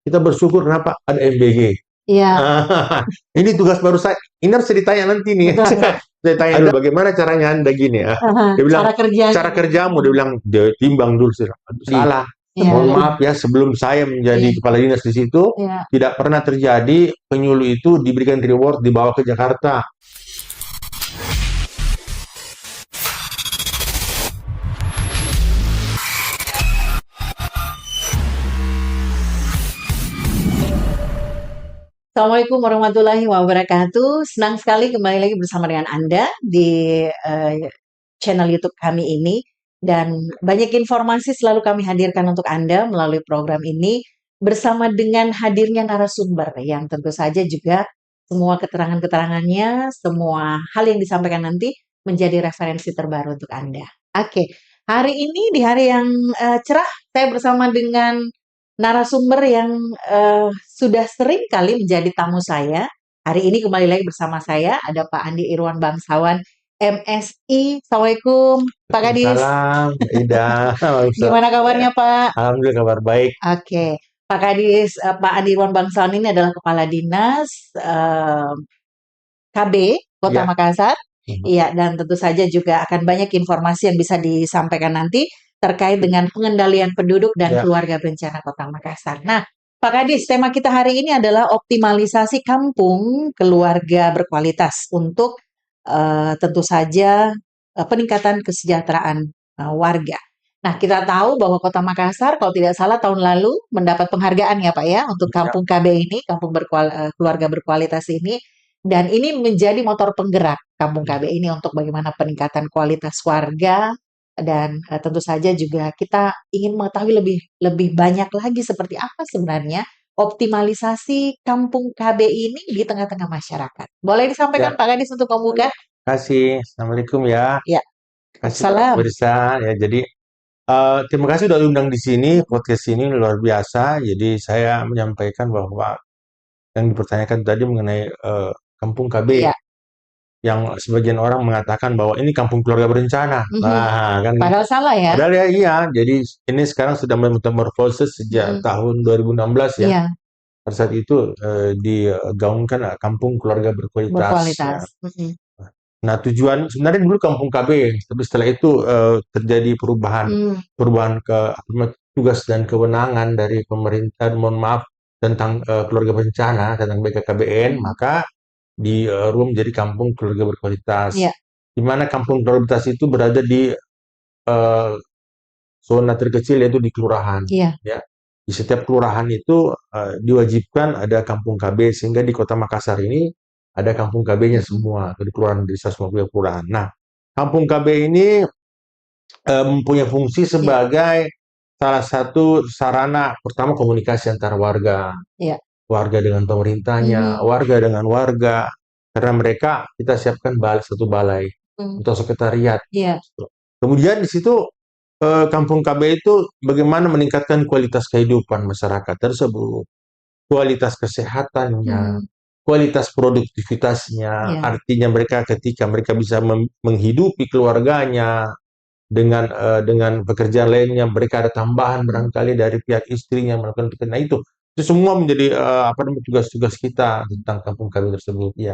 kita bersyukur kenapa ada MBG. Iya, Ini tugas baru saya. Ini harus ditanya nanti nih. betul. Saya tanya dulu bagaimana caranya Anda gini ya. Dia bilang, Cara kerjanya. cara kerjamu. Dia bilang, dia timbang dulu. Saya bilang, "Aduh, salah. Iya. Mohon maaf ya, sebelum saya menjadi Iya. kepala dinas di situ, Iya. tidak pernah terjadi penyuluh itu diberikan reward dibawa ke Jakarta. Assalamualaikum warahmatullahi wabarakatuh. Senang sekali kembali lagi bersama dengan Anda di channel YouTube kami ini. Dan banyak informasi selalu kami hadirkan untuk Anda melalui program ini bersama dengan hadirnya narasumber yang tentu saja juga semua keterangan-keterangannya, semua hal yang disampaikan nanti menjadi referensi terbaru untuk Anda. Oke, hari ini di hari yang cerah, saya bersama dengan narasumber yang sudah sering kali menjadi tamu saya. Hari ini kembali lagi bersama saya ada Pak Andi Irwan Bangsawan, MSI. Assalamualaikum, Pak Kadis. Salam, Ida. Gimana kabarnya, Pak? Alhamdulillah kabar baik. Oke, Pak Kadis, Pak Andi Irwan Bangsawan ini adalah Kepala Dinas KB Kota Ya. Makassar. Iya, dan tentu saja juga akan banyak informasi yang bisa disampaikan nanti terkait dengan pengendalian penduduk dan Ya. keluarga berencana Kota Makassar. Nah, Pak Kadis, tema kita hari ini adalah optimalisasi kampung keluarga berkualitas untuk tentu saja peningkatan kesejahteraan warga. Nah, kita tahu bahwa Kota Makassar, kalau tidak salah tahun lalu mendapat penghargaan ya Pak ya untuk kampung KB ini, kampung keluarga berkualitas ini. Dan ini menjadi motor penggerak kampung KB ini untuk bagaimana peningkatan kualitas warga dan tentu saja juga kita ingin mengetahui lebih banyak lagi seperti apa sebenarnya optimalisasi kampung KB ini di tengah-tengah masyarakat. Boleh disampaikan Ya. Pak Kadis untuk membuka? Terima kasih. Assalamualaikum ya. Ya. Kasih Salam. pemirsa ya. Jadi terima kasih sudah diundang di sini. Podcast ini luar biasa. Jadi saya menyampaikan bahwa yang dipertanyakan tadi mengenai kampung KB. Ya. Yang sebagian orang mengatakan bahwa ini kampung keluarga berencana. Nah, kan Padahal salah ya. padahal ya iya. Jadi ini sekarang sudah metamorfosis sejak tahun 2016 ya. Iya, Pada saat itu digaungkan kampung keluarga berkualitas. berkualitas. Nah, tujuan sebenarnya dulu kampung KB, tapi setelah itu terjadi perubahan ke tugas dan kewenangan dari pemerintah, mohon maaf, tentang keluarga berencana, tentang BKKBN, maka dirubah menjadi kampung keluarga berkualitas. Iya. Di mana kampung keluarga berkualitas itu berada di zona terkecil yaitu di kelurahan. Iya. Ya. Di setiap kelurahan itu diwajibkan ada kampung KB, sehingga di Kota Makassar ini ada kampung KB-nya semua, di kelurahan desa semua kelurahan. Nah, kampung KB ini mempunyai fungsi sebagai salah satu sarana pertama komunikasi antara warga. Iya. Warga dengan pemerintahnya, warga dengan warga. Karena mereka kita siapkan satu balai atau sekretariat. Iya. Kemudian di situ kampung KB itu bagaimana meningkatkan kualitas kehidupan masyarakat tersebut, kualitas kesehatannya, kualitas produktivitasnya. Artinya mereka ketika mereka bisa menghidupi keluarganya dengan pekerjaan lainnya, mereka ada tambahan barangkali dari pihak istrinya melakukan pekerjaan. Nah, itu semua menjadi tugas-tugas kita tentang kampung KB tersebut. Ya.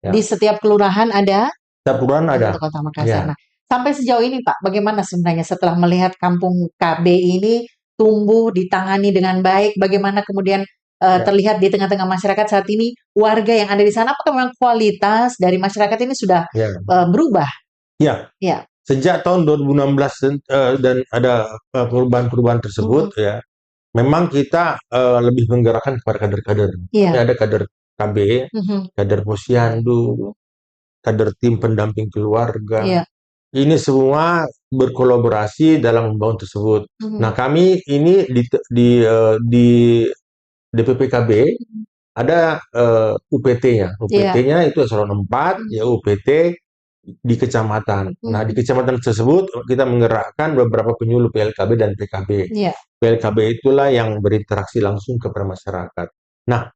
Ya. Di setiap kelurahan ada? Setiap kelurahan ada. Kota Makassar. Ya. Nah, sampai sejauh ini Pak, bagaimana sebenarnya setelah melihat kampung KB ini tumbuh, ditangani dengan baik, bagaimana kemudian terlihat di tengah-tengah masyarakat saat ini, warga yang ada di sana, apakah memang kualitas dari masyarakat ini sudah berubah? Ya. Ya. Sejak tahun 2016 dan ada perubahan-perubahan tersebut, ya, memang kita lebih menggerakkan kepada kader-kader. Iya. Ada kader KB, kader posyandu, kader tim pendamping keluarga. Iya. Ini semua berkolaborasi dalam membangun tersebut. Nah, kami ini di DPP KB ada UPT-nya. UPT-nya itu eselon 4, ya UPT di kecamatan. Nah, di kecamatan tersebut kita menggerakkan beberapa penyuluh PLKB dan PKB. Iya. PLKB itulah yang berinteraksi langsung kepada masyarakat. Nah,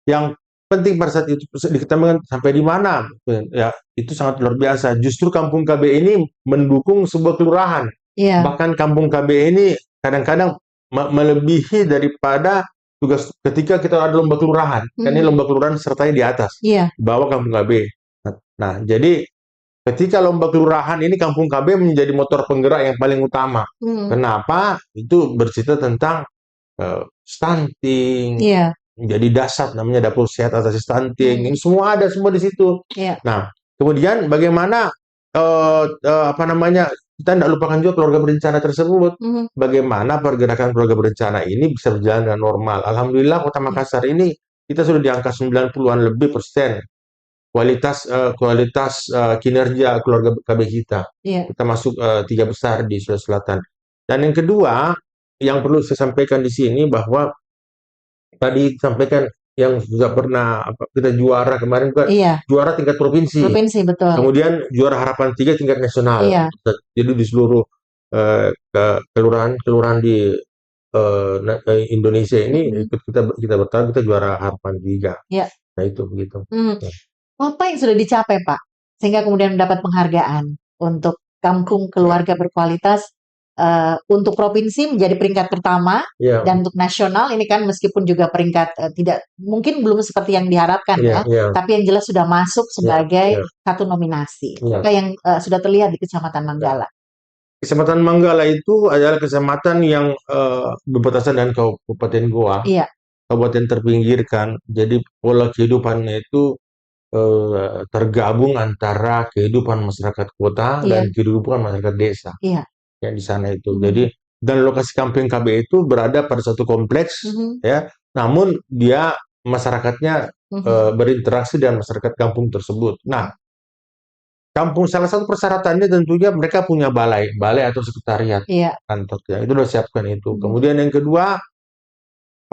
yang penting pada saat itu diketahui sampai di mana, ya itu sangat luar biasa. Justru kampung KB ini mendukung sebuah kelurahan. Iya. Bahkan kampung KB ini kadang-kadang melebihi daripada tugas ketika kita ada lomba kelurahan, kan ini lomba kelurahan sertai di atas, Iya. di bawah Kampung KB. Nah, jadi ketika lomba kelurahan ini Kampung KB menjadi motor penggerak yang paling utama. Kenapa? Itu bercerita tentang stunting, Iya. menjadi dasar namanya dapur sehat atasi stunting. Ini semua ada semua di situ. Iya. Nah, kemudian bagaimana apa namanya, kita tidak lupakan juga keluarga berencana tersebut. Bagaimana pergerakan keluarga berencana ini bisa berjalan dengan normal. Alhamdulillah Kota Makassar ini kita sudah di angka 90-an lebih persen kualitas kinerja keluarga KB kita. Iya. Kita masuk 3 besar di Sulawesi Selatan. Dan yang kedua, yang perlu saya sampaikan di sini bahwa tadi sampaikan yang sudah pernah kita juara kemarin kan, Iya. juara tingkat provinsi. Provinsi, betul. Kemudian juara harapan 3 tingkat nasional. Iya. Jadi di seluruh kelurahan di Indonesia ini ikut kita bertahan, kita juara harapan 3. Iya. Nah itu begitu. Apa yang sudah dicapai, Pak, sehingga kemudian mendapat penghargaan untuk kampung keluarga berkualitas untuk provinsi menjadi peringkat pertama, dan untuk nasional ini kan meskipun juga peringkat tidak mungkin belum seperti yang diharapkan tapi yang jelas sudah masuk sebagai satu nominasi. Apa yang sudah terlihat di Kecamatan Manggala? Kecamatan Manggala itu adalah kecamatan yang berbatasan dengan Kabupaten Goa, kabupaten terpinggirkan. Jadi pola kehidupannya itu tergabung antara kehidupan masyarakat kota dan kehidupan masyarakat desa. Yang di sana itu. Jadi dan lokasi kampung KB itu berada pada satu kompleks, ya. Namun dia masyarakatnya berinteraksi dengan masyarakat kampung tersebut. Nah, kampung salah satu persyaratannya tentunya mereka punya balai atau sekretariat kantornya. Itu sudah siapkan itu. Kemudian yang kedua,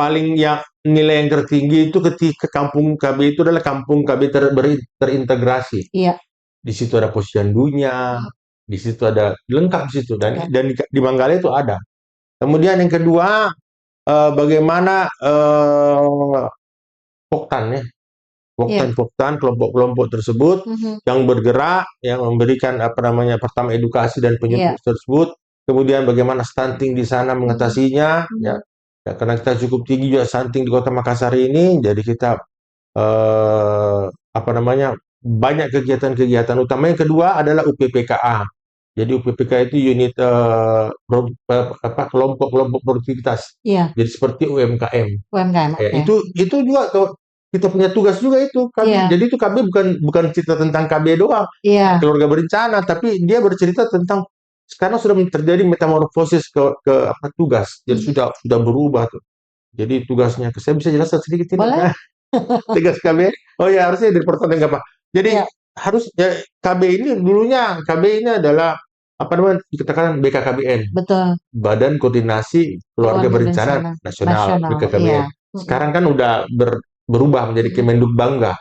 paling yang nilai yang tertinggi itu ketika kampung KB itu adalah kampung KB terintegrasi. Di situ ada posyandunya, di situ ada lengkap di situ, dan di Manggala itu ada. Kemudian yang kedua, bagaimana Poktan ya, Poktan kelompok-kelompok tersebut yang bergerak, yang memberikan apa namanya pertama edukasi dan penyuluh tersebut. Kemudian bagaimana stunting di sana mengatasinya, ya karena kita cukup tinggi juga stunting di Kota Makassar ini, jadi kita apa namanya banyak kegiatan-kegiatan. Utama yang kedua adalah UPPKA. Jadi UPPK itu unit kelompok-kelompok produktivitas. Jadi seperti UMKM. Itu juga kita punya tugas juga itu. Jadi itu KB bukan cerita tentang KB doang, keluarga berencana, tapi dia bercerita tentang sekarang sudah terjadi metamorfosis ke tugas. Jadi sudah berubah tuh. Jadi tugasnya, saya bisa jelaskan sedikit tidak? Tugas KB. Oh ya, harusnya dari pertanyaan enggak Pak. Jadi harus KB ini dulunya adalah apa namanya dikatakan BKKBN. Betul. Badan Koordinasi Keluarga Berencana Nasional, BKKBN. Sekarang kan udah berubah menjadi Kemenduk Bangga.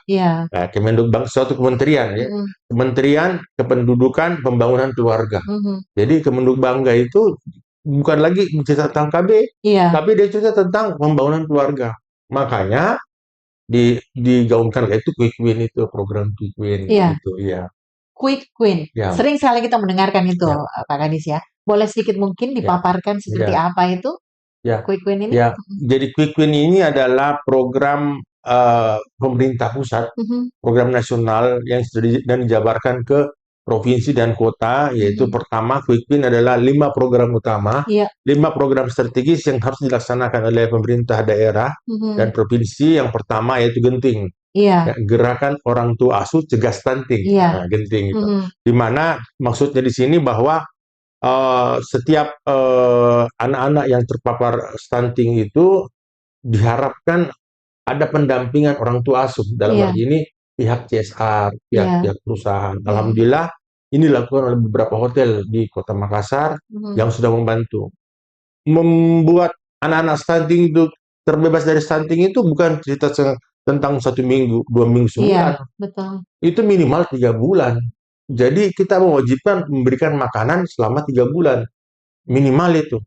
Nah, Kemenduk Bangga suatu kementerian ya. Kementerian Kependudukan Pembangunan Keluarga. Jadi Kemenduk Bangga itu bukan lagi cerita tentang KB, tapi dia cerita tentang pembangunan keluarga. Makanya digaungkan itu Quick Win, itu program Quick Win gitu ya. Quick Win. Sering sekali kita mendengarkan itu, Pak Kadis ya. Boleh sedikit mungkin dipaparkan seperti apa itu Quick Win ini? Jadi Quick Win ini adalah program pemerintah pusat, program nasional yang sudah dijabarkan ke provinsi dan kota, yaitu pertama Quick Win adalah 5 program utama, 5 program strategis yang harus dilaksanakan oleh pemerintah daerah dan provinsi. Yang pertama yaitu Genting. Gerakan Orang Tua Asuh Cegah Stunting. Nah, Genting itu. Di mana maksudnya di sini bahwa setiap anak-anak yang terpapar stunting itu diharapkan ada pendampingan orang tua asuh, dalam hal ini pihak CSR, pihak perusahaan. Alhamdulillah ini dilakukan oleh beberapa hotel di Kota Makassar yang sudah membantu membuat anak-anak stunting itu terbebas dari stunting. Itu bukan cerita tentang 1 minggu, 2 minggu, sebulan. Itu minimal 3 bulan. Jadi kita mewajibkan memberikan makanan selama 3 bulan minimal itu,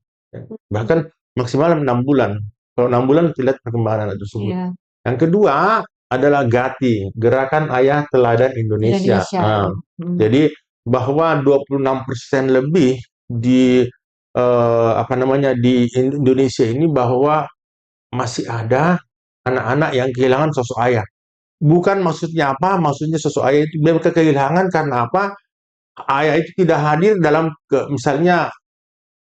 bahkan maksimal 6 bulan. Kalau 6 bulan kita lihat perkembangan anak tersebut. Yang kedua adalah GATI, Gerakan Ayah Teladan Indonesia. Jadi bahwa 26% lebih di di Indonesia ini bahwa masih ada anak-anak yang kehilangan sosok ayah. Bukan maksudnya apa? Maksudnya sosok ayah itu mereka kehilangan karena apa? Ayah itu tidak hadir dalam misalnya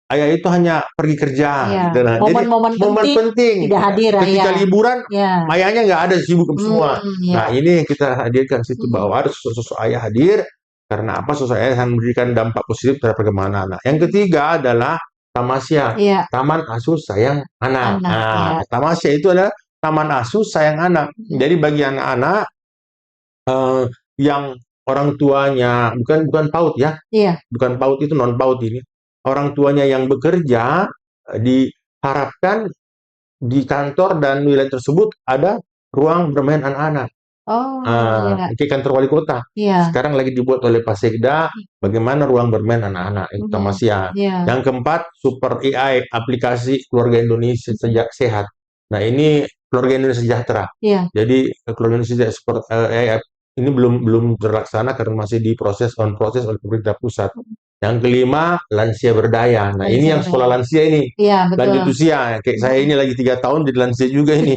ayah itu hanya pergi kerja Iya, gitu. Nah, jadi momen-momen momen penting penting tidak hadir ketika ayah. liburan Ya, ayahnya nggak ada, sibuk semua. ya, Nah, ini yang kita hadirkan situ mhm, bahwa harus sosok ayah hadir karena apa? Sosok ayah akan memberikan dampak positif terhadap perkembangan anak. Yang ketiga adalah tamasya, iya, taman asuh sayang anak. anak, ya, Nah, tamasya itu adalah taman asuh sayang anak. mhm, Jadi bagi anak-anak eh, yang orang tuanya bukan bukan PAUD ya, iya, bukan PAUD itu non PAUD ini. Orang tuanya yang bekerja diharapkan di kantor dan wilayah tersebut ada ruang bermain anak-anak. oh, iya, Di kantor wali kota. iya, Sekarang lagi dibuat oleh Pak Sekda bagaimana ruang bermain anak-anak itu mhm, Tamasya. iya, Yang keempat, Super AI, aplikasi keluarga Indonesia mhm, sejak sehat. Nah, ini keluarga Indonesia sejahtera. iya, Jadi keluarga Indonesia seperti AI ini belum belum terlaksana karena masih diproses on proses oleh pemerintah pusat. mhm, Yang kelima, lansia berdaya. Nah, ini lansia yang sekolah berdaya. lansia ini Iya, betul, lanjut usia. Kayak saya mhm, ini lagi 3 tahun jadi lansia juga ini.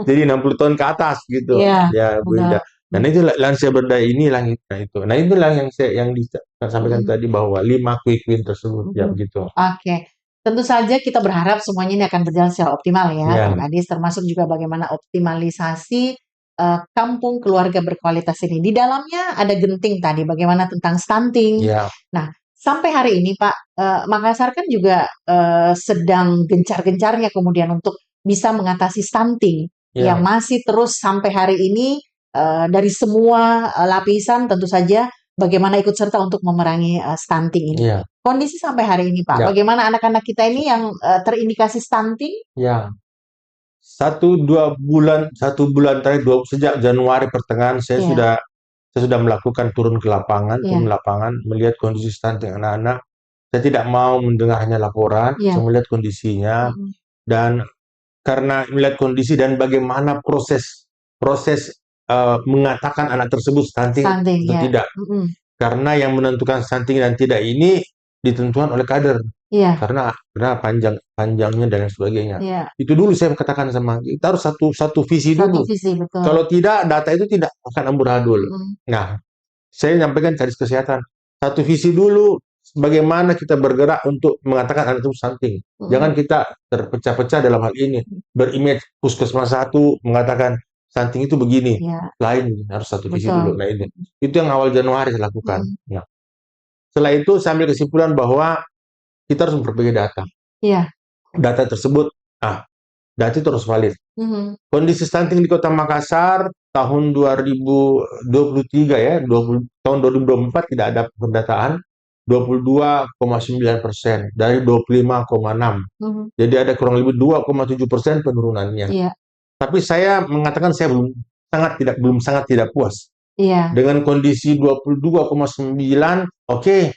Jadi 60 tahun ke atas gitu. iya, Ya, Bu betul, Ida. Dan itu lansia berdaya inilah nah itu. Nah, itulah yang saya yang disampaikan mhm. tadi bahwa 5 quick win tersebut ya Mhm. begitu. Oke. Tentu saja kita berharap semuanya ini akan berjalan secara optimal ya, Ya, Kang Adis, termasuk juga bagaimana optimalisasi, kampung keluarga berkualitas ini. Di dalamnya ada genting tadi, bagaimana tentang stunting. ya, Nah, sampai hari ini Pak, Makassar kan juga, sedang gencar-gencarnya kemudian untuk bisa mengatasi stunting, yang ya, masih terus sampai hari ini, dari semua, lapisan tentu saja bagaimana ikut serta untuk memerangi, stunting ini. ya, Kondisi sampai hari ini, Pak, ya, bagaimana anak-anak kita ini yang, terindikasi stunting? ya. 1 2 bulan 1 bulan terakhir sejak Januari pertengahan Iya, saya sudah melakukan turun ke lapangan, iya, melihat kondisi stunting anak-anak. Saya tidak mau mendengar hanya laporan, iya, saya melihat kondisinya mhm, dan karena melihat kondisi dan bagaimana proses proses mengatakan anak tersebut stunting stunting, atau ya, tidak. mhm, Karena yang menentukan stunting dan tidak ini ditentukan oleh kader. iya, Karena panjangnya dan lain sebagainya. iya, Itu dulu saya katakan sama kita harus satu satu visi satu dulu. visi, betul, Kalau tidak data itu tidak akan amburadul. mhm, Nah, saya nyampaikan garis kesehatan. Satu visi dulu bagaimana kita bergerak untuk mengatakan anak itu stunting. mhm, Jangan kita terpecah-pecah dalam hal ini. Berimage puskesmas satu mengatakan stunting itu begini. iya, Lain harus satu visi betul, dulu. Nah ini. mhm, Itu yang awal Januari saya lakukan. mhm, Nah, setelah itu saya ambil kesimpulan bahwa kita harus memperbaiki data. iya, Data tersebut, data itu harus valid. mhm, Kondisi stunting di Kota Makassar tahun 2023 ya, tahun 2024 tidak ada pendataan 22,9% dari 25,6. mhm, Jadi ada kurang lebih 2,7% penurunannya. iya, Tapi saya mengatakan saya belum sangat tidak puas iya, dengan kondisi 22,9. Oke,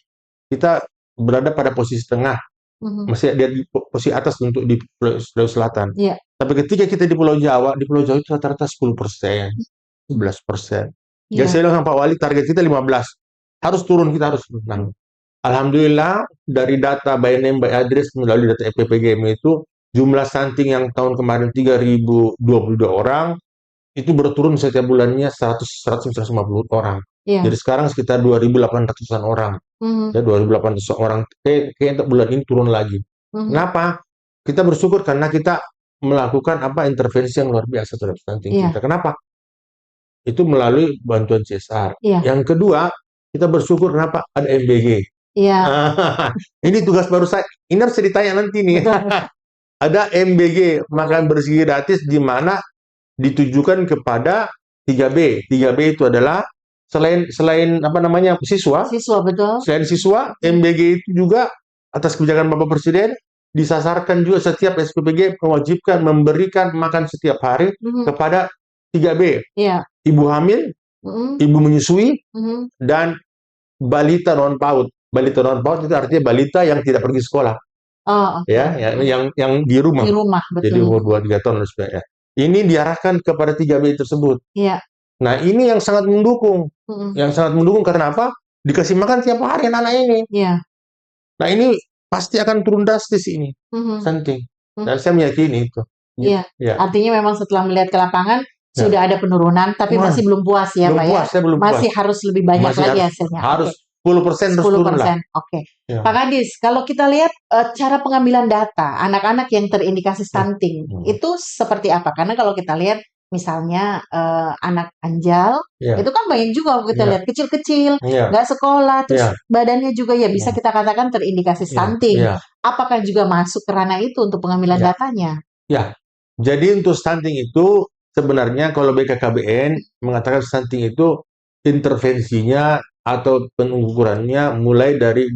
kita berada pada posisi tengah, mhm, masih ada di posisi atas untuk di Sulawesi Selatan. iya, Tapi ketika kita di Pulau Jawa itu rata-rata 10%, 11%. Jadi iya, saya bilang sama Pak Wali, target kita 15. Harus turun, kita harus menang. Alhamdulillah, dari data by name by address melalui data EPPGM itu, jumlah stunting yang tahun kemarin 3.022 orang, itu berturun setiap bulannya 100-150 orang. iya, Jadi sekarang sekitar 2.800-an orang. mhm, Ya, 2.800 orang. Kayak untuk bulan ini turun lagi. mhm, Kenapa? Kita bersyukur karena kita melakukan intervensi yang luar biasa terhadap stunting iya, kita. Kenapa? Itu melalui bantuan CSR. iya, Yang kedua, kita bersyukur kenapa ada MBG. iya, Ini tugas baru saya. Ini harus ditanya nanti nih. betul, Ada MBG, makan bersih gratis, di mana ditujukan kepada 3B. 3B itu adalah selain selain apa namanya siswa, siswa, betul, selain siswa, mhm, MBG itu juga atas kebijakan Bapak Presiden disasarkan juga setiap SPPG mewajibkan memberikan makan setiap hari mhm, kepada 3B, iya, ibu hamil, mhm, ibu menyusui, mhm, dan balita non PAUD. Balita non PAUD itu artinya balita yang tidak pergi sekolah, oh, oke, ya, mhm, yang di rumah. di rumah, Jadi betul, umur 2 3 tahun dan sebagainya. Ini diarahkan kepada 3B tersebut. iya, Nah, ini yang sangat mendukung. mhm, Yang sangat mendukung karena apa? Dikasih makan tiap hari anak-anak ini. iya, Nah, ini pasti akan turun drastis ini, mhm, stunting. mhm, Dan saya meyakini itu. Iya, Ya, artinya memang setelah melihat ke lapangan ya. sudah ada penurunan, tapi Wah, masih belum puas ya, belum Pak ya? puas, saya belum puas. Masih harus lebih banyak Masih lagi harus hasilnya. harus Oke, 10% harus turun lah. 10%. Oke. Ya. Pak Kadis, kalau kita lihat cara pengambilan data anak-anak yang terindikasi Hmm. stunting, Hmm. itu seperti apa? Karena kalau kita lihat misalnya anak anjal, Ya, itu kan banyak juga kita ya, lihat kecil-kecil, ya, nggak sekolah, terus ya, badannya juga ya bisa ya, kita katakan terindikasi ya, stunting. ya, Apakah juga masuk ke ranah itu untuk pengambilan ya. datanya? Ya. Jadi untuk stunting itu sebenarnya kalau BKKBN mengatakan stunting itu intervensinya atau pengukurannya mulai dari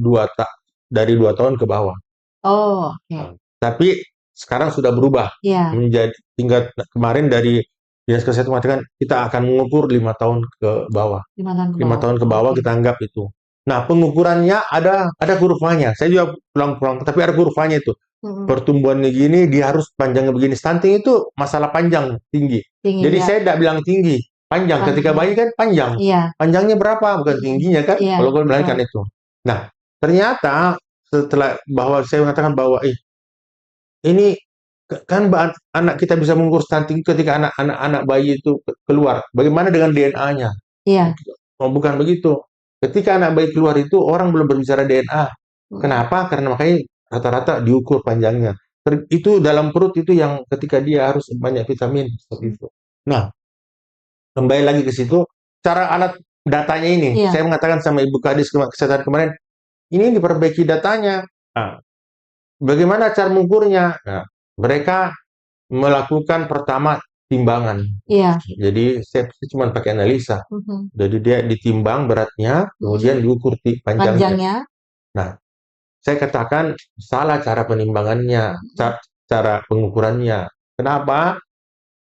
dari 2 tahun ke bawah. Oh, oke. Nah, tapi sekarang sudah berubah Iya, menjadi tingkat kemarin dari Dinas Kesehatan mengatakan kita akan mengukur 5 tahun ke bawah. 5 tahun ke 5 tahun ke bawah. bawah Oke. kita anggap itu. Nah, pengukurannya ada kurvanya. Saya juga pulang-pulang, tapi ada kurvanya itu. Mm-mm. Pertumbuhannya gini, dia harus panjangnya begini. Stunting itu masalah panjang, tinggi. Tinggi Jadi ya. saya tidak bilang tinggi, panjang. Ketika bayi kan panjang. Iya, Panjangnya berapa? Bukan tingginya kan? iya, Kalau gue betul. melahirkan itu. Nah, ternyata setelah bahwa saya mengatakan bahwa ini kan anak kita bisa mengukur stunting ketika anak bayi itu keluar. Bagaimana dengan DNA-nya? Iya. Oh, bukan begitu. Ketika anak bayi keluar itu orang belum berbicara DNA. Mm. Kenapa? Karena makanya rata-rata diukur panjangnya. Itu dalam perut itu yang ketika dia harus banyak vitamin seperti itu. Nah, kembali lagi ke situ, cara alat datanya ini, Iya. saya mengatakan sama Ibu Kadis Kesehatan kemarin, ini diperbaiki datanya. Nah, bagaimana cara mengukurnya? Nah, mereka melakukan pertama timbangan. Iya. Jadi saya cuma pakai analisa. Mhm. Jadi dia ditimbang beratnya, kemudian diukur panjangnya. Panjangnya. Nah, saya katakan salah cara penimbangannya, cara pengukurannya. Kenapa?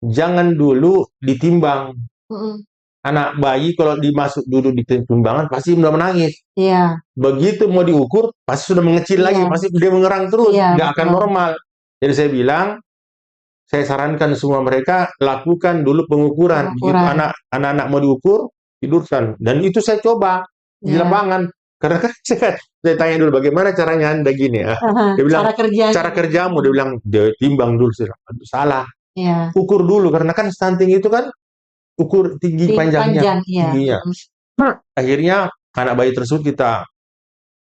Jangan dulu ditimbang. Mm-mm. Anak bayi kalau dimasuk dulu di timbangan pasti sudah menangis. Iya. Begitu mau diukur pasti sudah mengecil lagi, Iya. pasti dia mengerang terus, Iya, nggak akan betul. normal. Jadi saya bilang, saya sarankan semua mereka lakukan dulu pengukuran. Begitu Pengukuran. anak-anak mau diukur, tidurkan. Dan itu saya coba di Iya. lapangan. Karena kan saya tanya dulu bagaimana caranya Anda gini ya. Dia bilang Cara kerjanya. cara kerjamu, dia bilang dia timbang dulu. Saya bilang, "Aduh, salah. Iya. Ukur dulu karena kan stunting itu kan ukur tinggi panjangnya, Panjang, iya. tingginya. Akhirnya anak bayi tersebut kita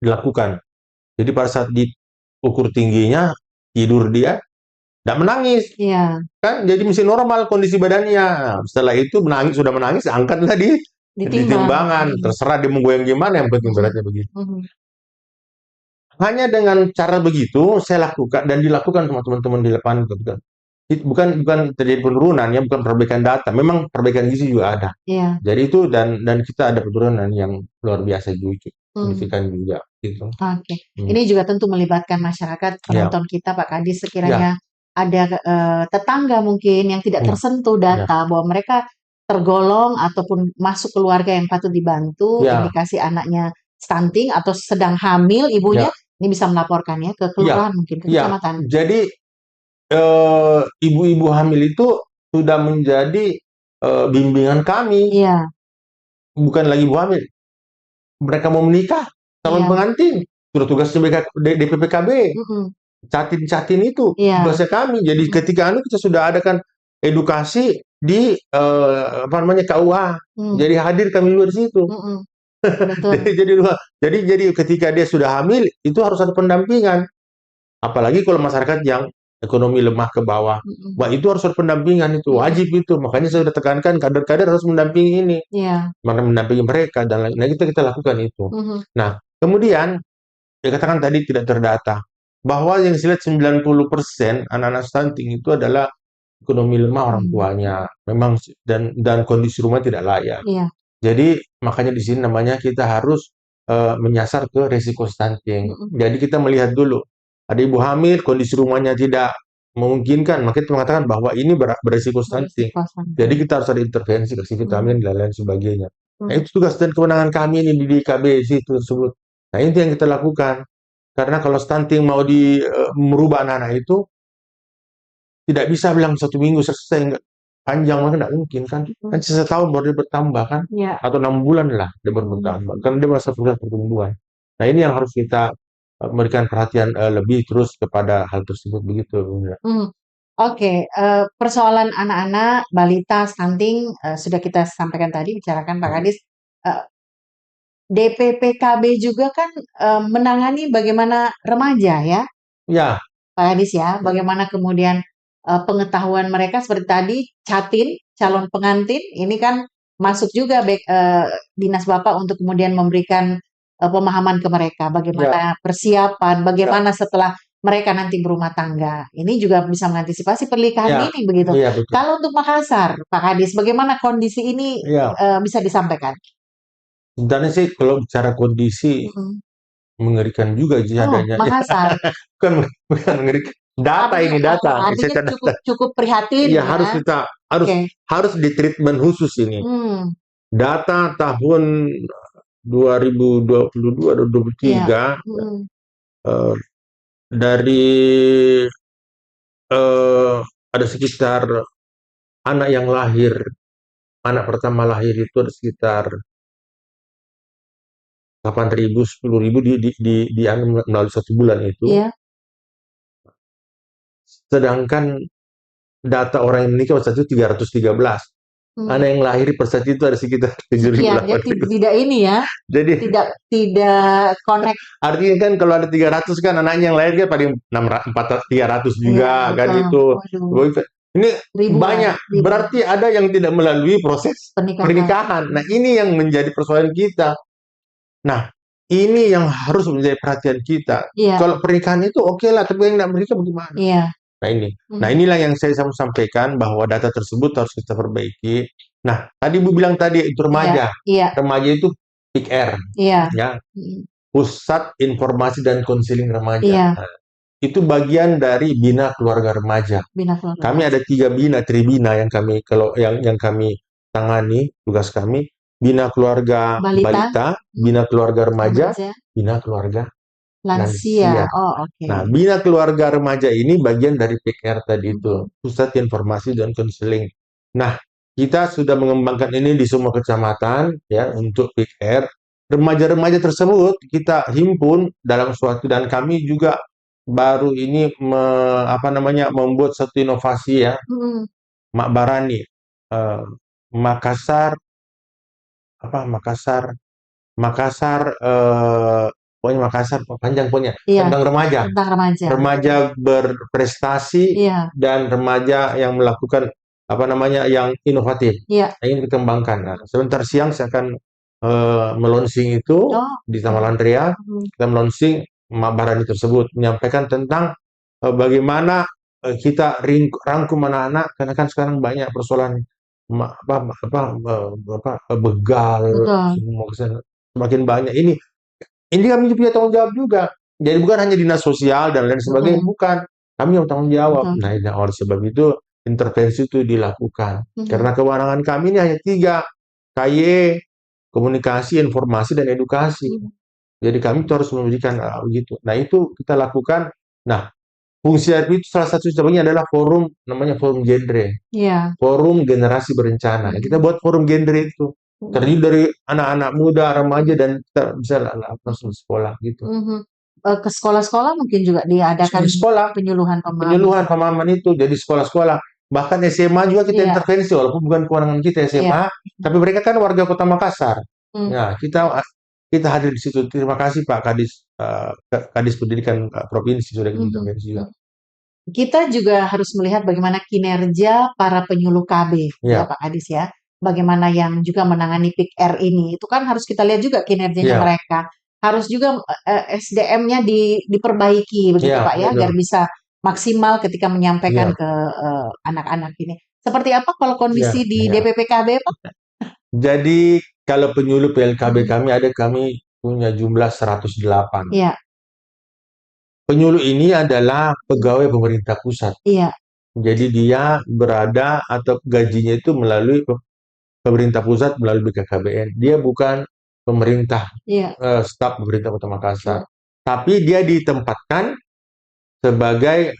dilakukan. Jadi pada saat diukur tingginya, tidur dia tidak menangis. Iya. Kan jadi mesti normal kondisi badannya. Nah, setelah itu sudah menangis, angkatlah di timbangan. Terserah dia menggoyang gimana, yang penting beratnya begitu. Hanya dengan cara begitu saya lakukan dan dilakukan sama teman-teman di lapangan. Bukan terjadi penurunan ya, bukan perbaikan data. Memang perbaikan gizi juga ada. Iya. Jadi itu dan kita ada penurunan yang luar biasa juga, signifikan juga gitu. Oke. Ini juga tentu melibatkan masyarakat penonton kita, Pak Kadis. Sekiranya ada tetangga mungkin yang tidak tersentuh data bahwa mereka tergolong ataupun masuk keluarga yang patut dibantu, indikasi anaknya stunting atau sedang hamil ibunya, ini bisa melaporkannya ke kelurahan mungkin, ke kecamatan. Jadi ibu-ibu hamil itu sudah menjadi bimbingan kami. Iya. Bukan lagi ibu hamil. Mereka mau menikah, calon pengantin, sudah tugasnya DPPKB. Catin itu tugasnya kami. Jadi ketika kita sudah adakan edukasi di KUA. Jadi hadir kami juga di situ. Jadi ketika dia sudah hamil itu harus ada pendampingan. Apalagi kalau masyarakat yang ekonomi lemah ke bawah. Wah, itu harus ada pendampingan, itu wajib itu. Makanya saya sudah tekankan kader-kader harus mendampingi ini. Mendampingi mereka dan lain. Nah, kita lakukan itu. Nah, kemudian dikatakan tadi tidak terdata bahwa yang saya lihat 90% anak-anak stunting itu adalah ekonomi lemah orang tuanya. Memang dan kondisi rumah tidak layak. Jadi makanya di sini namanya kita harus menyasar ke risiko stunting. Jadi kita melihat dulu ada ibu hamil, kondisi rumahnya tidak memungkinkan, maka kita mengatakan bahwa ini beresiko stunting. Jadi kita harus ada intervensi, kasih vitamin dan lain sebagainya. Nah, itu tugas dan kewenangan kami ini di DKB situ tersebut. Nah, itu yang kita lakukan. Karena kalau stunting mau merubah anak-anak itu tidak bisa bilang 1 minggu selesai, panjang banget tidak mungkin kan. Kan setahun baru dia bertambah kan, atau 6 bulan lah dia baru bertambah. Karena dia masa proses pertumbuhan. Nah, ini yang harus kita memberikan perhatian lebih terus kepada hal tersebut begitu. Oke, persoalan anak-anak, balita, stunting, sudah kita sampaikan tadi, bicarakan Pak Kadis. DPPKB juga kan menangani bagaimana remaja ya, Ya, Pak Kadis ya, bagaimana kemudian pengetahuan mereka seperti tadi, Catin, calon pengantin, ini kan masuk juga dinas Bapak untuk kemudian memberikan pemahaman ke mereka, ya, bagaimana persiapan, ya, bagaimana setelah mereka nanti berumah tangga. Ini juga bisa mengantisipasi pernikahan ya, dini begitu. iya betul. Kalau untuk Makassar, Pak Kadis, bagaimana kondisi ini Ya, bisa disampaikan? sebenarnya sih kalau bicara kondisi Mm. mengerikan juga sih Oh, adanya. Makassar. Bukan mengerikan. Data Artinya, ini data. artinya Saya cukup catat. cukup prihatin Ya ya. harus kita harus Oke. harus di treatment khusus ini. Hmm, Data tahun 2022 atau iya. 2023 Mm, eh, dari ada sekitar anak yang lahir, anak pertama lahir itu ada sekitar 8.000, 10.000 melalui 1 bulan itu. iya. Sedangkan data orang yang menikah pada saat itu 313. Hmm. Anak yang lahir per saat itu ada sekitar 7.000, Sekian, ya 8.000. tidak ini ya, Jadi tidak connect. artinya kan kalau ada 300 kan anaknya yang lahir kan paling 300 Iya, juga kan betul. itu. Waduh, Ini ribuan, banyak, ribuan berarti ada yang tidak melalui proses pernikahan. pernikahan. Nah, ini yang menjadi persoalan kita. Nah, ini yang harus menjadi perhatian kita. Iya, Kalau pernikahan itu oke lah, tapi yang tidak menikah bagaimana? iya. Nah ini. Nah Hmm. inilah yang saya mau sampaikan bahwa data tersebut harus kita perbaiki. Nah, tadi Bu bilang tadi itu Iya, remaja. iya, Remaja itu PIKR, iya. ya, Hmm. Pusat Informasi dan Konseling Remaja. Iya, Nah, itu bagian dari Bina Keluarga Remaja. bina keluarga Kami remaja. ada 3 bina, tribina yang kami kalau yang kami tangani tugas kami, Bina Keluarga Balita, Balita, hmm, Bina Keluarga Remaja, remaja, Bina Keluarga lansia. lansia. Oh, oke. Nah, Bina Keluarga Remaja ini bagian dari PKR tadi Hmm. itu, Pusat Informasi dan Konseling. Nah, kita sudah mengembangkan ini di semua kecamatan ya untuk PKR. Remaja-remaja tersebut kita himpun dalam suatu dan kami juga baru ini membuat satu inovasi ya, Hmm. Mak Barani, Makassar Makassar Makassar pokoknya Makassar panjang pokoknya Iya, tentang remaja. tentang remaja. Remaja berprestasi Iya, dan remaja yang melakukan yang inovatif. iya. Nah, ini dikembangkan. Nah, sebentar siang saya akan melonsing itu Oh, di oke. Taman Landria. Hmm. Kita melonsing Barani tersebut menyampaikan tentang bagaimana kita rangkum anak-anak karena kan sekarang banyak persoalan begal Betul. semua kesana semakin banyak ini kami punya tanggung jawab juga. Jadi bukan hanya dinas sosial dan lain sebagainya, Betul. bukan. Kami yang tanggung jawab. Betul. Nah, oleh sebab itu intervensi itu dilakukan. Mhm. Karena kewenangan kami ini hanya 3, KY, komunikasi, informasi, dan edukasi. Mhm. Jadi kami itu harus memberikan begitu. Nah, itu kita lakukan. Nah, fungsi RP itu salah satu cabangnya adalah forum, namanya forum genre. Iya. Forum generasi berencana. Kita Mhm. buat forum genre itu. Mhm. Terdiri dari anak-anak muda, remaja, dan kita bisa langsung sekolah gitu. Mhm. Ke sekolah-sekolah mungkin juga diadakan Di sekolah, penyuluhan pemahaman. penyuluhan pemahaman itu jadi sekolah-sekolah. Bahkan SMA juga kita Iya, intervensi, walaupun bukan kewenangan kita iya. SMA, tapi mereka kan warga Kota Makassar. Mmm, Nah, kita hadir di situ. Terima kasih Pak Kadis, Kadis Pendidikan Provinsi sudah mhm, intervensi juga. mhm. Kita juga harus melihat bagaimana kinerja para penyuluh KB ya Ya, Pak Kadis ya. Bagaimana yang juga menangani PIK-R ini, itu kan harus kita lihat juga kinerjanya ya, mereka. Harus juga SDM-nya diperbaiki begitu ya, Pak ya, agar betul. bisa maksimal ketika menyampaikan Ya, ke anak-anak ini. Seperti apa kalau ya, kondisi di ya. DPP KB Pak? Jadi kalau penyuluh PLKB Mhm, kami punya jumlah 108. iya, Penyuluh ini adalah mhm, pegawai pemerintah pusat. iya, Jadi dia berada atau gajinya itu melalui pemerintah pusat melalui BKKBN. Dia bukan pemerintah, iya, staf pemerintah Kota Makassar. mhm, Tapi dia ditempatkan sebagai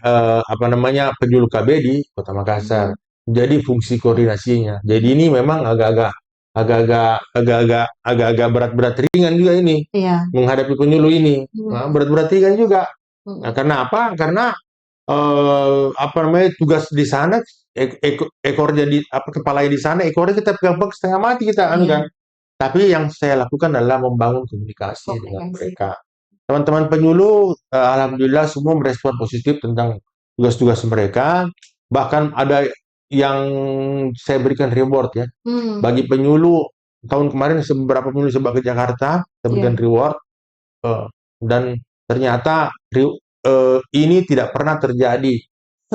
penyuluh KB di Kota Makassar. mhm, Jadi fungsi koordinasinya. Jadi ini memang agak-agak berat-berat ringan juga ini iya, menghadapi penyuluh ini. Nah, mhm, berat-berat ringan juga. Nah, mhm, karena apa? Karena apa namanya, tugas di sana, ekornya di apa, kepalanya di sana, ekornya kita pegang setengah mati kita anu Iya, kan. Tapi yang saya lakukan adalah membangun komunikasi dengan komunikasi. mereka. Teman-teman penyuluh, alhamdulillah semua merespon positif tentang tugas-tugas mereka. Bahkan ada yang saya berikan reward ya. Hmm, Bagi penyuluh, tahun kemarin beberapa penyuluh saya ke Jakarta, saya berikan iya. reward. eh, dan ternyata ini tidak pernah terjadi.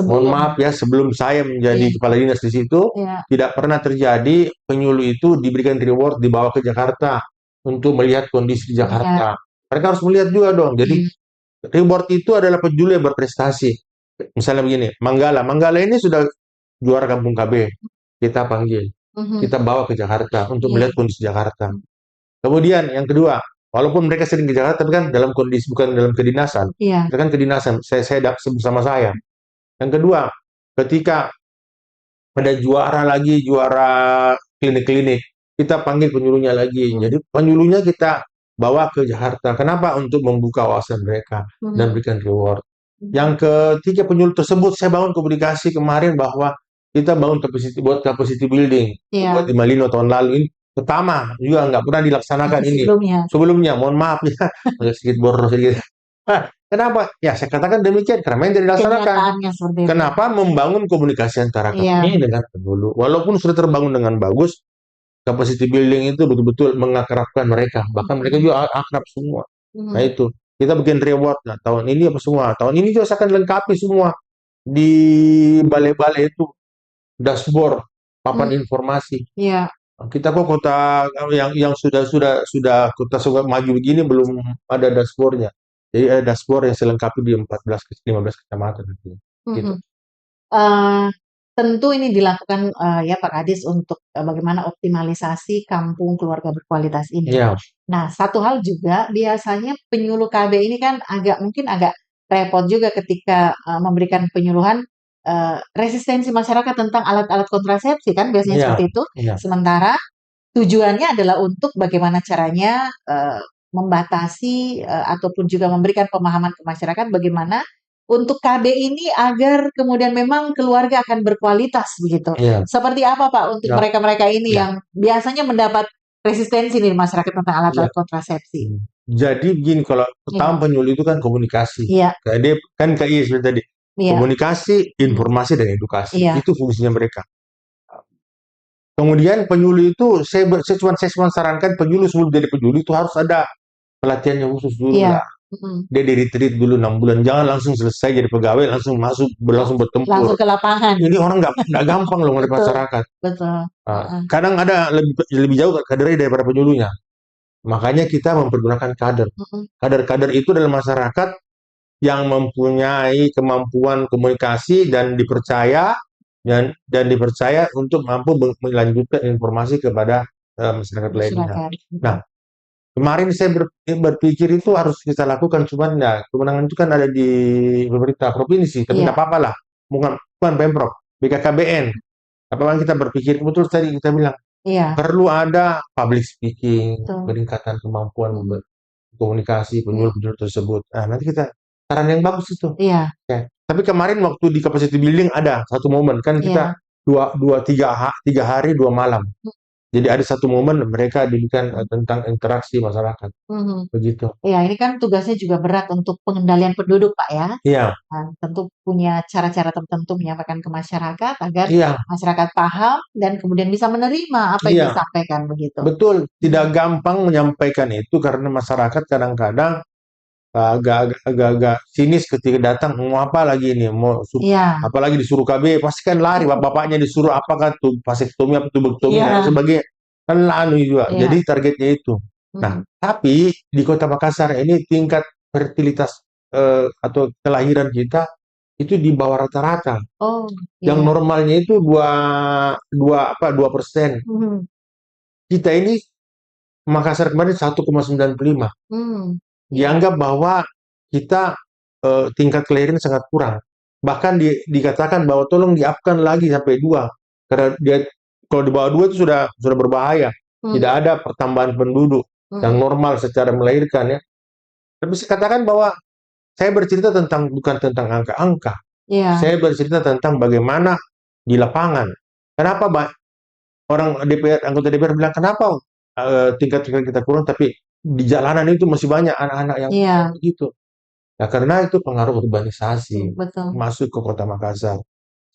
Mohon Sebelum, maaf ya, sebelum saya menjadi iya, kepala dinas di situ, iya, tidak pernah terjadi penyuluh itu diberikan reward dibawa ke Jakarta untuk melihat kondisi di iya, Jakarta. Mereka harus melihat juga dong. Jadi iya. reward itu adalah penyuluh yang berprestasi. Misalnya begini, Manggala. Manggala ini sudah juara Kampung KB. Kita panggil. Mhm, Kita bawa ke Jakarta untuk iya, melihat kondisi Jakarta. Kemudian yang kedua, walaupun mereka sering ke Jakarta, tapi kan dalam kondisi bukan dalam kedinasan. iya, Itu kan kedinasan. Saya bersama saya. Yang kedua, ketika ada juara lagi, juara klinik-klinik, kita panggil penyuluhnya lagi. mhm, Jadi penyuluhnya kita bawa ke Jakarta. Kenapa? Untuk membuka wawasan mereka dan mhm, berikan reward. mhm. Yang ketiga, penyuluh tersebut saya bangun komunikasi kemarin bahwa kita bangun capacity building buat Iya, di Malino tahun lalu ini. Pertama juga nggak pernah dilaksanakan ini. sebelumnya. Sebelumnya, mohon maaf ya, agak sedikit boros sedikit. Kenapa? Ya saya katakan demikian karena yang tidak dilaksanakan. Kenyataannya seperti itu. Kenapa? Membangun komunikasi antara Iya, kami dengan pendulu. Walaupun sudah terbangun dengan bagus, capacity building itu betul-betul mengakrabkan mereka. Bahkan mereka mhm, juga akrab semua. Nah mhm, itu, kita bikin reward. Nah, tahun ini apa semua? Tahun ini juga akan lengkapi semua. Di balai-balai itu, dashboard, papan mhm, informasi. iya, Kita kok kota yang sudah kota sudah maju begini belum ada dashboardnya. Jadi ada dashboard yang selengkapi di 14 ke 15 kecamatan gitu. mhm. Eee, tentu ini dilakukan, ya Pak Kadis untuk, bagaimana optimalisasi kampung keluarga berkualitas ini. Iya, Nah, satu hal juga biasanya penyuluh KB ini kan mungkin agak repot juga ketika, memberikan penyuluhan, resistensi masyarakat tentang alat-alat kontrasepsi kan biasanya iya, seperti itu. iya, Sementara tujuannya adalah untuk bagaimana caranya, membatasi, ataupun juga memberikan pemahaman ke masyarakat bagaimana untuk KB ini agar kemudian memang keluarga akan berkualitas begitu. iya. Seperti apa Pak untuk Ya, mereka-mereka ini ya, yang biasanya mendapat resistensi nih masyarakat tentang ya. alat-alat kontrasepsi? Jadi begini, kalau Iya, pertama penyuluh itu kan komunikasi. iya, Kayak dia kan kayak seperti tadi. iya, Komunikasi, mhm, informasi, dan edukasi. iya, Itu fungsinya mereka. Kemudian penyuluh itu saya cuma sarankan penyuluh sebelum jadi penyuluh itu harus ada pelatihannya khusus dulu iya, lah. mhm, Dia di retreat dulu 6 bulan. Jangan langsung selesai jadi pegawai langsung masuk langsung langsung bertempur. ke lapangan. Ini orang nggak gampang loh dari Betul, masyarakat. betul, Nah, heeh, kadang ada lebih lebih jauh kadernya daripada penyuluhnya. Makanya kita mempergunakan kader. mhm, Kader-kader itu dalam masyarakat yang mempunyai kemampuan komunikasi dan dipercaya dipercaya untuk mampu melanjutkan informasi kepada masyarakat lainnya. masyarakat, Nah, betul. kemarin saya berpikir itu harus kita lakukan, cuman ya kewenangan itu kan ada di pemerintah provinsi, tapi nggak Iya, apa-apa lah, bukan Pemprov, BKKBN. Apalagi kita berpikir betul tadi kita bilang iya, perlu ada public speaking, betul, peningkatan kemampuan mhm, komunikasi iya, penyuluh-penyuluh tersebut. Nah, nanti kita saran yang bagus itu. iya, Ya. Tapi kemarin waktu di capacity building ada satu momen kan kita iya, tiga hari 2 malam. Jadi ada satu momen mereka diberikan tentang interaksi masyarakat mhm. begitu. Iya, ini kan tugasnya juga berat untuk pengendalian penduduk, Pak, ya. Iya, Nah, tentu punya cara-cara tertentu menyampaikan ke masyarakat agar iya, masyarakat paham dan kemudian bisa menerima apa yang iya, disampaikan begitu. betul. Mhm. Tidak gampang menyampaikan itu karena masyarakat kadang-kadang agak-agak sinis ketika datang mau apa lagi ini Iya, apalagi disuruh KB pasti kan lari bapaknya disuruh apakah tuh vasektomi apa tubektomi dan iya, sebagainya kan lari juga iya, jadi targetnya itu. Nah mhm. tapi di Kota Makassar ini tingkat fertilitas atau kelahiran kita itu di bawah rata-rata Oh, yang iya, normalnya itu dua dua apa 2%. mhm, Kita ini Makassar kemarin 1,95. mmm, iya, Dianggap bahwa kita tingkat kelahiran sangat kurang. Bahkan dikatakan bahwa tolong di-up-kan lagi sampai 2. Karena dia kalau di bawah 2 itu sudah berbahaya. Tidak mhm, ada pertambahan penduduk yang mhm, normal secara melahirkan ya. Tapi saya katakan bahwa saya bercerita bukan tentang angka-angka. Iya. Saya bercerita tentang bagaimana di lapangan. Kenapa orang DPR, anggota DPR bilang kenapa tingkat kita kurang, tapi di jalanan itu masih banyak anak-anak yang Iya. begitu. Nah, karena itu pengaruh urbanisasi Betul. masuk ke Kota Makassar.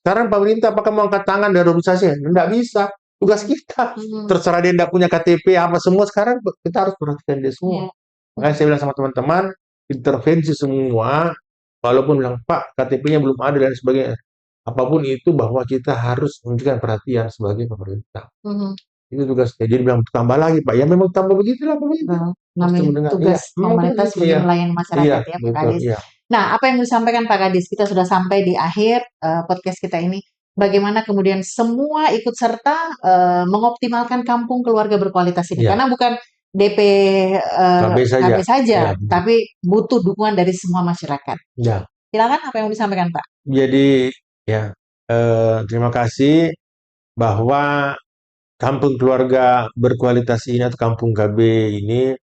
Sekarang pemerintah apakah mau angkat tangan dari urbanisasi? Tidak bisa. Tugas kita. Terserah dia tidak punya KTP apa semua, sekarang kita harus perhatikan dia semua. Iya. Makanya saya bilang sama teman-teman, intervensi semua, walaupun bilang, Pak, KTP-nya belum ada dan sebagainya. Apapun itu bahwa kita harus memberikan perhatian sebagai pemerintah. Itu tugas saya. Jadi bilang tambah lagi, Pak. Ya memang tambah begitulah pemerintah. Namanya tugas pemerintah sebagai melayani masyarakat ya, Pak Kadis. Iya. Nah, apa yang disampaikan Pak Kadis? Kita sudah sampai di akhir podcast kita ini. Bagaimana kemudian semua ikut serta mengoptimalkan kampung keluarga berkualitas ini. Iya. Karena bukan DP KB saja. saja, Ya. tapi butuh dukungan dari semua masyarakat. Ya. Silakan apa yang mau disampaikan, Pak? Jadi ya terima kasih bahwa kampung keluarga berkualitas ini atau kampung KB ini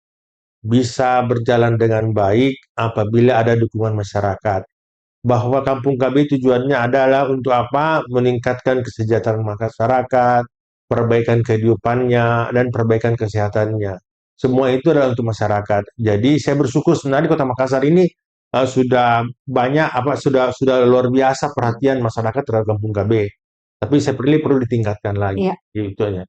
bisa berjalan dengan baik apabila ada dukungan masyarakat. Bahwa kampung KB tujuannya adalah untuk apa? Meningkatkan kesejahteraan masyarakat, perbaikan kehidupannya, dan perbaikan kesehatannya. Semua itu adalah untuk masyarakat. Jadi saya bersyukur sebenarnya Kota Makassar ini sudah banyak sudah luar biasa perhatian masyarakat terhadap kampung KB. Tapi saya perlu ditingkatkan lagi. Iya. Itu aja.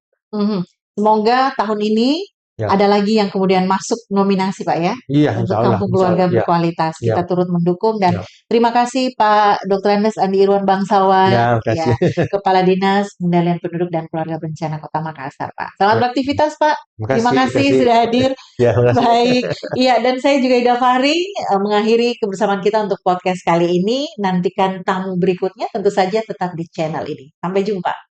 Semoga tahun ini ada lagi yang kemudian masuk nominasi, Pak ya, Iya, untuk kampung keluarga berkualitas. Kita turut mendukung dan terima kasih Pak Dr. Andes Andi Irwan Bangsawan, Kepala Dinas Pengendalian Penduduk dan Keluarga Bencana Kota Makassar, Pak. Selamat beraktivitas, Pak. Terima kasih sudah hadir. Baik. Iya, dan saya juga Ida Fahri mengakhiri kebersamaan kita untuk podcast kali ini. Nantikan tamu berikutnya tentu saja tetap di channel ini. Sampai jumpa.